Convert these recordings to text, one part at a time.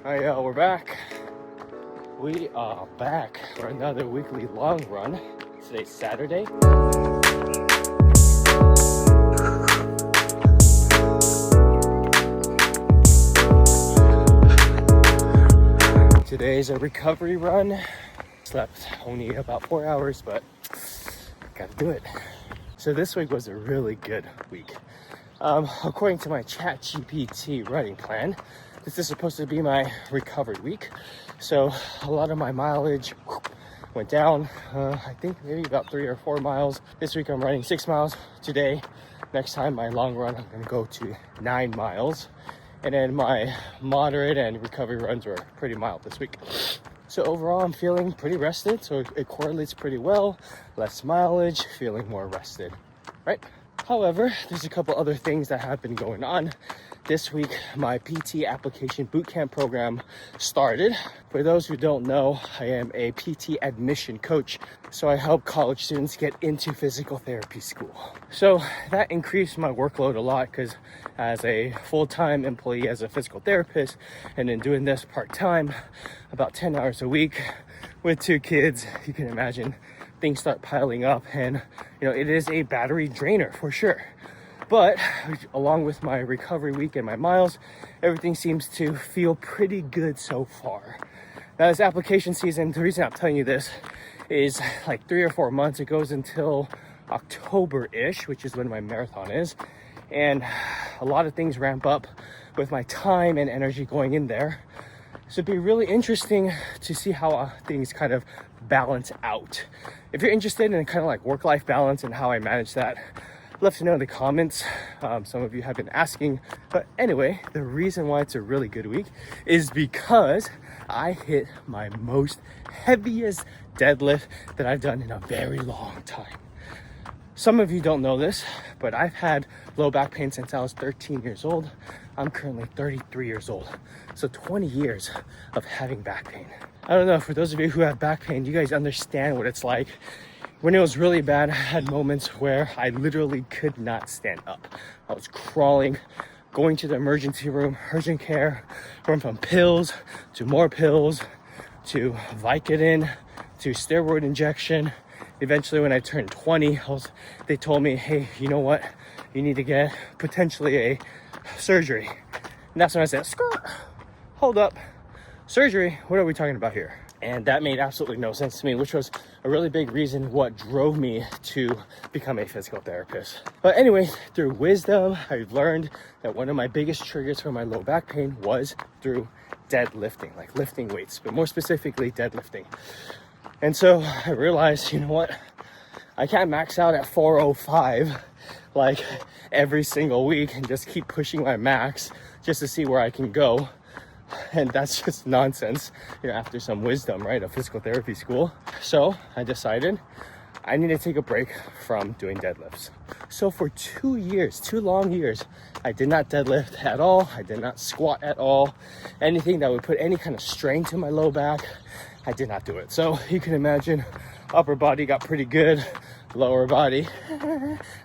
Alright, y'all, we're back. We are back for another weekly long run. Today's Saturday. Today's a recovery run. Slept only about 4 hours, but gotta do it. So this week was a really good week. According to my ChatGPT running plan, this is supposed to be my recovered week. So a lot of my mileage went down. I think maybe about 3 or 4 miles. This week I'm running 6 miles today. Next time, my long run, I'm gonna go to 9 miles. And then my moderate and recovery runs were pretty mild this week. So overall, I'm feeling pretty rested. So it correlates pretty well. Less mileage, feeling more rested, right? However, there's a couple other things that have been going on. This week, my PT application bootcamp program started. For those who don't know, I am a PT admission coach. So I help college students get into physical therapy school. So that increased my workload a lot because as a full-time employee as a physical therapist, and then doing this part-time, about 10 hours a week with 2 kids, you can imagine things start piling up, and it is a battery drainer for sure. But along with my recovery week and my miles, everything seems to feel pretty good so far. Now this application season, the reason I'm telling you this is like 3 or 4 months. It goes until October-ish, which is when my marathon is. And a lot of things ramp up with my time and energy going in there. So it'd be really interesting to see how things kind of balance out. If you're interested in kind of like work-life balance and how I manage that, love to know in the comments. Some of you have been asking. But anyway, the reason why it's a really good week is because I hit my most heaviest deadlift that I've done in a very long time. Some of you don't know this, but I've had low back pain since I was 13 years old. I'm currently 33 years old. So 20 years of having back pain. I don't know, for those of you who have back pain, you guys understand what it's like. When it was really bad, I had moments where I literally could not stand up. I was crawling, going to the emergency room, urgent care, going from pills to more pills to Vicodin to steroid injection. Eventually, when I turned 20, they told me, hey, you know what? You need to get potentially a surgery. And that's when I said, skirt, hold up. Surgery, what are we talking about here? And that made absolutely no sense to me, which was a really big reason what drove me to become a physical therapist. But anyway, through wisdom, I've learned that one of my biggest triggers for my low back pain was through deadlifting, like lifting weights, but more specifically deadlifting. And so I realized, you know what? I can't max out at 405 like every single week and just keep pushing my max just to see where I can go. And that's just nonsense, after some wisdom, right, of physical therapy school. So I decided I need to take a break from doing deadlifts. So for 2 years, 2 long years, I did not deadlift at all. I did not squat at all. Anything that would put any kind of strain to my low back, I did not do it. So you can imagine, upper body got pretty good, lower body,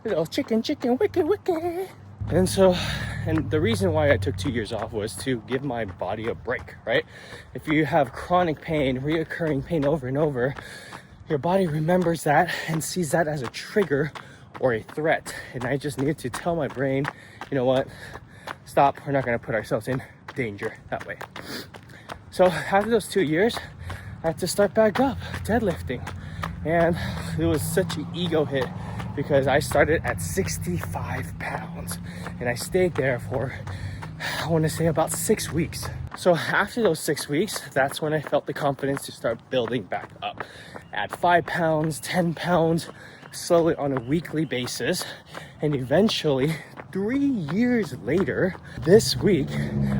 little chicken, wicky. And the reason why I took 2 years off was to give my body a break, right? If you have chronic pain, reoccurring pain over and over, your body remembers that and sees that as a trigger or a threat. And I just needed to tell my brain, you know what? Stop, we're not gonna put ourselves in danger that way. So after those 2 years, I had to start back up deadlifting. And it was such an ego hit because I started at 65 pounds and I stayed there for, I want to say, about 6 weeks. So after those 6 weeks, that's when I felt the confidence to start building back up. Add 5 pounds, 10 pounds, slowly on a weekly basis. And eventually, 3 years later, this week,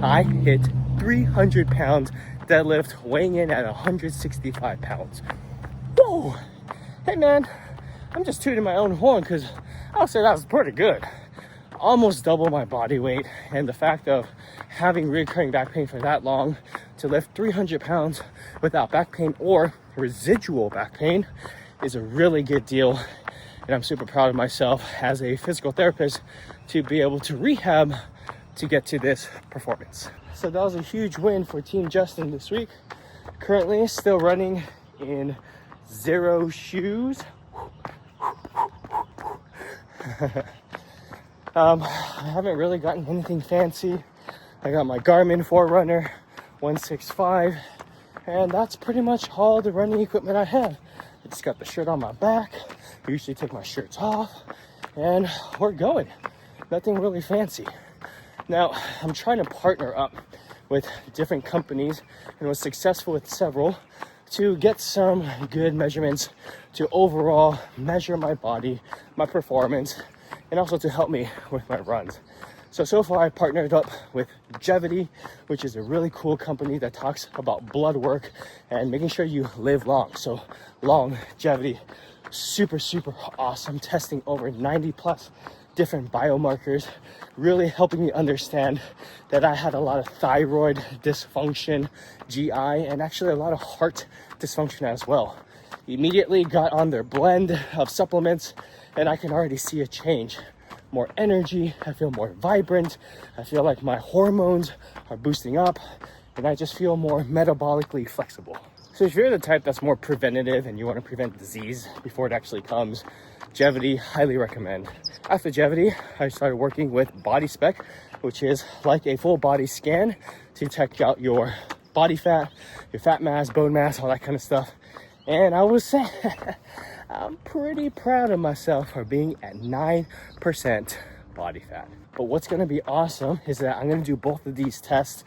I hit 300 pounds deadlift, weighing in at 165 pounds. Whoa! Hey man, I'm just tooting my own horn because I'll say that was pretty good. Almost double my body weight, and the fact of having recurring back pain for that long, to lift 300 pounds without back pain or residual back pain is a really good deal. And I'm super proud of myself as a physical therapist to be able to rehab to get to this performance. So that was a huge win for Team Justin this week. Currently still running in 0 shoes. I haven't really gotten anything fancy. I got my Garmin Forerunner 165, and that's pretty much all the running equipment I have. I just got the shirt on my back. I usually take my shirts off, and we're going. Nothing really fancy. Now, I'm trying to partner up with different companies and was successful with several to get some good measurements to overall measure my body, my performance, and also to help me with my runs. So far I partnered up with Longevity, which is a really cool company that talks about blood work and making sure you live long. So longevity, super awesome, testing over 90 plus different biomarkers, really helping me understand that I had a lot of thyroid dysfunction, GI, and actually a lot of heart dysfunction as well. Immediately got on their blend of supplements, and I can already see a change. More energy, I feel more vibrant, I feel like my hormones are boosting up, and I just feel more metabolically flexible. So if you're the type that's more preventative and you want to prevent disease before it actually comes, Longevity, highly recommend. After Longevity, I started working with Body Spec, which is like a full body scan to check out your body fat, your fat mass, bone mass, all that kind of stuff. And I was saying, I'm pretty proud of myself for being at 9% body fat. But what's gonna be awesome is that I'm gonna do both of these tests,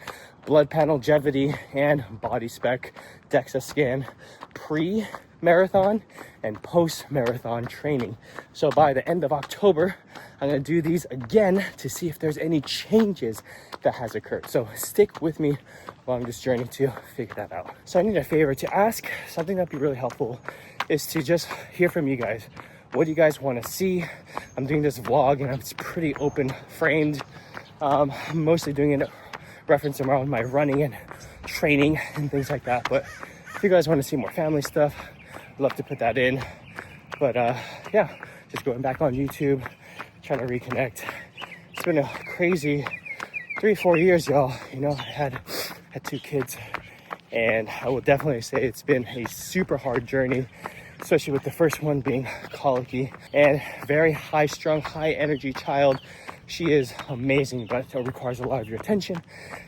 blood panel Longevity and Body Spec DEXA scan, pre-marathon and post-marathon training. So by the end of October, I'm gonna do these again to see if there's any changes that has occurred. So stick with me along this journey to figure that out. So I need a favor to ask. Something that'd be really helpful is to just hear from you guys. What do you guys want to see? I'm doing this vlog and it's pretty open framed. I'm mostly doing it reference around my running and training and things like that. But if you guys want to see more family stuff, I'd love to put that in. But yeah, just going back on YouTube, trying to reconnect. It's been a crazy 3-4 years, y'all. You know, I had 2 kids, and I will definitely say it's been a super hard journey, especially with the first one being colicky and very high strung, high energy child. She is amazing, but it requires a lot of your attention.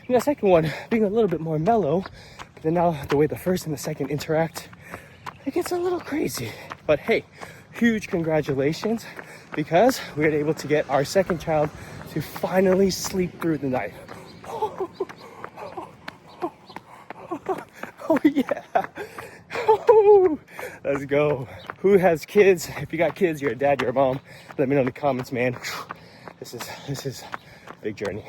And the second one being a little bit more mellow, but then now the way the first and the second interact, it gets a little crazy. But hey, huge congratulations, because we were able to get our second child to finally sleep through the night. Oh yeah. Let's go. Who has kids? If you got kids, you're a dad, you're a mom, let me know in the comments, man. This is a big journey.